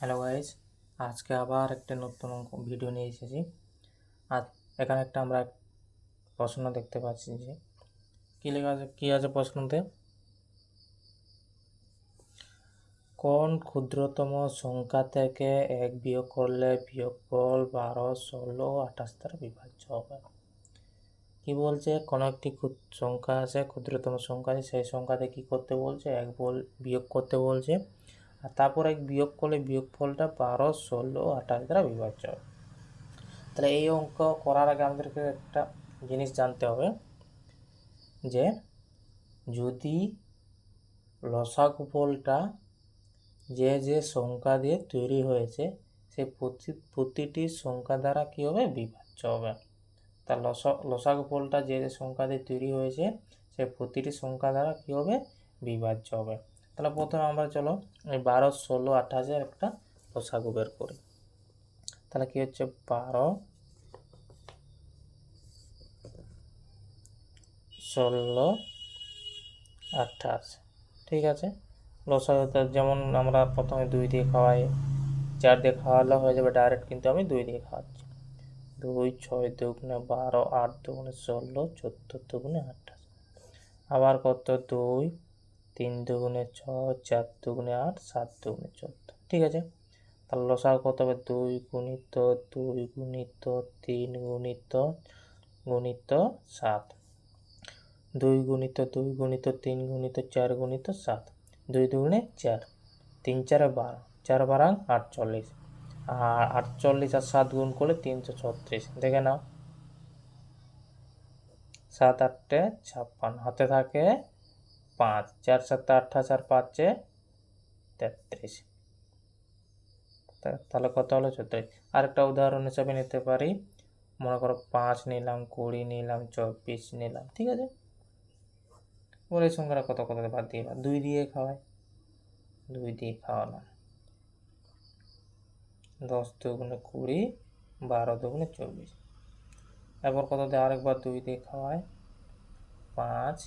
Hello guys, আজকে আবার একটা নতুন ভিডিও নিয়ে এসেছি। আর এখানে একটা আমরা প্রশ্ন দেখতে পাচ্ছি যে কী লেখা আছে, কী আছে প্রশ্নতে, কোন ক্ষুদ্রতম সংখ্যা থেকে 1 বিয়োগ করলে বিয়োগফল 12, 16, 28 দ্বারা বিভাজ্য হবে। কি বলছে, কোনো একটি সংখ্যা আছে, ক্ষুদ্রতম সংখ্যা আছে, সেই সংখ্যাতে কী করতে বলছে, বিয়োগ করতে বলছে, আর তারপর 1 বিয়োগ করলে বিয়োগফলটা 12, 16, 28 দ্বারা বিভাজ্য হবে। তাহলে এই অঙ্ক করার আগে আমাদেরকে একটা জিনিস জানতে হবে যে যদি লসাগুফলটা যে সংখ্যা দিয়ে তৈরি হয়েছে সেই প্রতিটি সংখ্যা দ্বারা কী হবে, বিভাজ্য হবে। তার লসাগুফলটা যে সংখ্যা দিয়ে তৈরি হয়েছে সেই প্রতিটি সংখ্যা দ্বারা কী হবে, বিভাজ্য হবে। তাহলে প্রথমে আমরা চলো এই 12, 16, 28 একটা লসাগু বের করি। তাহলে কী হচ্ছে, 12, 16, 28। ঠিক আছে, লসাগুটা যেমন আমরা প্রথমে 2 দিয়ে খাওয়াই, 4 দিয়ে খাওয়ালে হয়ে যাবে ডাইরেক্ট, কিন্তু আমি 2 দিয়ে খাওয়াচ্ছি। 2, 6 দুগুণে 12, 8 দুগুণে 16, 14 দুগুণে 28। আবার কত, 2, 3 দুগুণে 6, 4 দুগুণে 8, 7 দুগুণে 14। ঠিক আছে, তাহলে লসাগু কত হবে, 2 গুণিত 2 গুণিত 3 গুণিত 7, 2 গুণিত 2 গুণিত 3 গুণিত 4 গুণিত 7, 2 দুগুণে 4, 3 4 12, 4 12 48, আর 48 আর 7 গুণ করলে 336। দেখে নাও, 7 8 56, হাতে থাকে 5, 4 7 28 আর 5 33। তাহলে কত হলো, 34। আরেকটা উদাহরণ হিসাবে নিতে পারি, মনে করো 5 নিলাম, 20 নিলাম, 24 নিলাম। ঠিক আছে, ওর এই সংখ্যাটা কত বাদ দিয়ে 2 দিয়ে খাওয়াই, 2 দিয়ে খাওয়ালাম, 10 দুগুণে 20, 12 দুগুণে 24। এরপর কত দিয়ে আরেকবার 2 দিয়ে খাওয়ায়, 5,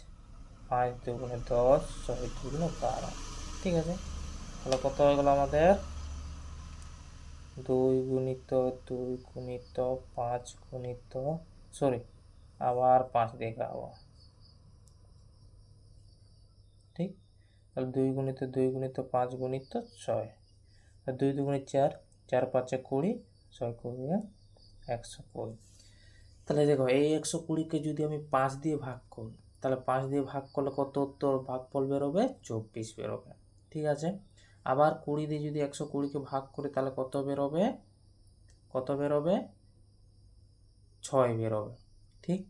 5 দুগুণে 10, 6 দুগুণে 12। ঠিক আছে, তাহলে কত হয়ে গেল আমাদের, 2 গুণিত 2 গুণিত 5 গুণিত আবার 5 দিয়ে খাওয়াবো। ঠিক, তাহলে 2 গুণিত 2 গুণিত 5 গুণিত 6, 2 দুগুণে 4, 4 5 20, 6 20 120। তাহলে দেখো, এই 120কে যদি আমি 5 দিয়ে ভাগ করি, তাহলে 5 দিয়ে ভাগ করলে কত উত্তর, ভাগফল বেরোবে 24 বেরোবে। ঠিক আছে, আবার 20 দিয়ে যদি 120কে ভাগ করি তাহলে কত বেরোবে, 6 বেরোবে। ঠিক,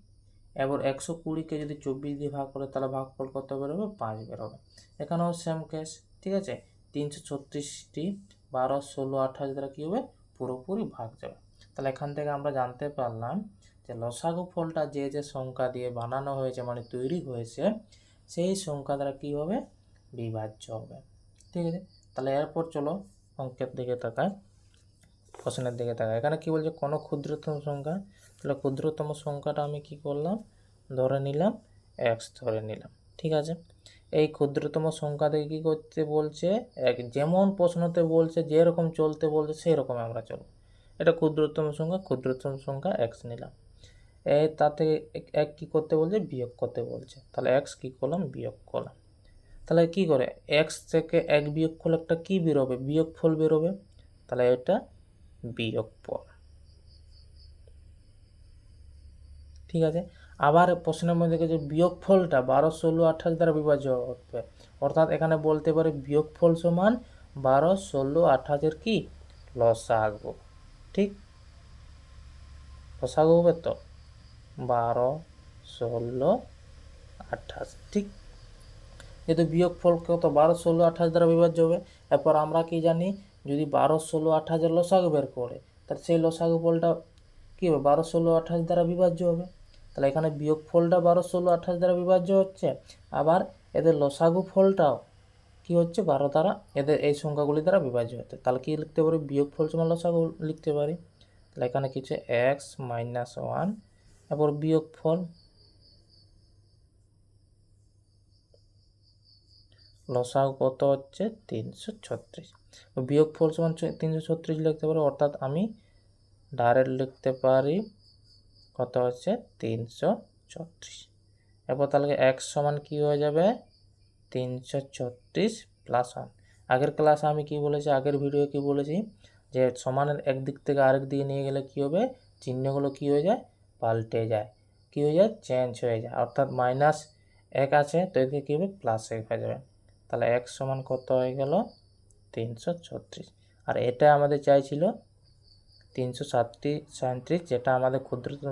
এবার 120কে যদি 24 দিয়ে ভাগ করে তাহলে ভাগফল কত বেরোবে, 5 বেরোবে। এখানেও সেম কেস। ঠিক আছে, 336টি 12, 16, 28 দ্বারা কী হবে, পুরোপুরি ভাগ যাবে। তাহলে এখান থেকে আমরা জানতে পারলাম যে লসাগু ফলটা যে সংখ্যা দিয়ে বানানো হয়েছে, মানে তৈরি হয়েছে, সেই সংখ্যা দ্বারা কী হবে, বিভাজ্য হবে। ঠিক আছে, তাহলে এরপর চলো অঙ্কের দিকে তাকাই, প্রশ্নের দিকে তাকাই। এখানে কি বলছে, কোনো ক্ষুদ্রতম সংখ্যা। তাহলে ক্ষুদ্রতম সংখ্যাটা আমি কি করলাম, ধরে নিলাম এক্স ধরে নিলাম। ঠিক আছে, এই ক্ষুদ্রতম সংখ্যা থেকে কী করতে বলছে, যেমন প্রশ্নতে বলছে, যেরকম চলতে বলছে সেই রকম আমরা চলব। এটা ক্ষুদ্রতম সংখ্যা এক্স নিলাম, তাতে এক কী করতে বলছে, বিয়োগ করতে বলছে। তাহলে এক্স কী করলাম, বিয়োগ করলাম। তাহলে কি করে, এক্স থেকে 1 বিয়োগ করলে একটা কী বেরোবে, বিয়োগফল বেরোবে। তাহলে এটা বিয়োগফল। ঠিক আছে, আবার প্রশ্নের মধ্যে যে বিয়োগফলটা 12, 16, 28 দ্বারা বিভাজ্য হবে, অর্থাৎ এখানে বলতে পারে বিয়োগফল সমান 12, 16, 28 কি লসাগু। ঠিক, লসাগু হবে তো 12, 16, 28। ঠিক, যেহেতু বিয়োগফল কত, 12, 16, 28 দ্বারা বিভাজ্য হবে। এরপর আমরা কি জানি, যদি 12, 16, 28 লসাগু বের করে, তাহলে সেই লসাগু ফলটা কী হবে, 12, 16, 28 দ্বারা বিভাজ্য হবে। তাহলে এখানে বিয়োগফলটা 12, 16, 28 দ্বারা বিভাজ্য হচ্ছে, আবার এদের লসাগু ফলটাও কি হচ্ছে, 12 দ্বারা, এদের এই সংখ্যাগুলি দ্বারা বিভাজ্য হচ্ছে। তাহলে কি লিখতে পারি, বিয়োগফল সমান লসাগু লিখতে পারি। তাহলে এখানে কি হচ্ছে, এক্স মাইনাস 1, এরপর বিয়োগফল লসাগু কত হচ্ছে, 336। বিয়োগফল সমান 336 লিখতে পারি, অর্থাৎ আমি ডাইরেক্ট লিখতে পারি কত হচ্ছে 336। এরপর তাহলে এক্স সমান কী হয়ে যাবে 336 প্লাস 1। আগের ক্লাসে আমি কি বলেছি, আগের ভিডিও কি বলেছি, যে সমানের একদিক থেকে আরেক দিকে নিয়ে গেলে কি হবে, চিহ্নগুলো কি হয়ে যায়, পাল্টে যায়, কি হয়ে যায়, চেঞ্জ হয়ে যায়। অর্থাৎ -1 আছে তো এদিকে কী হবে, +1 হয়ে যাবে। তাহলে এক্স সমান কত হয়ে গেল 336। আর এটা আমাদের চাইছিল 337, যেটা আমাদের ক্ষুদ্রতম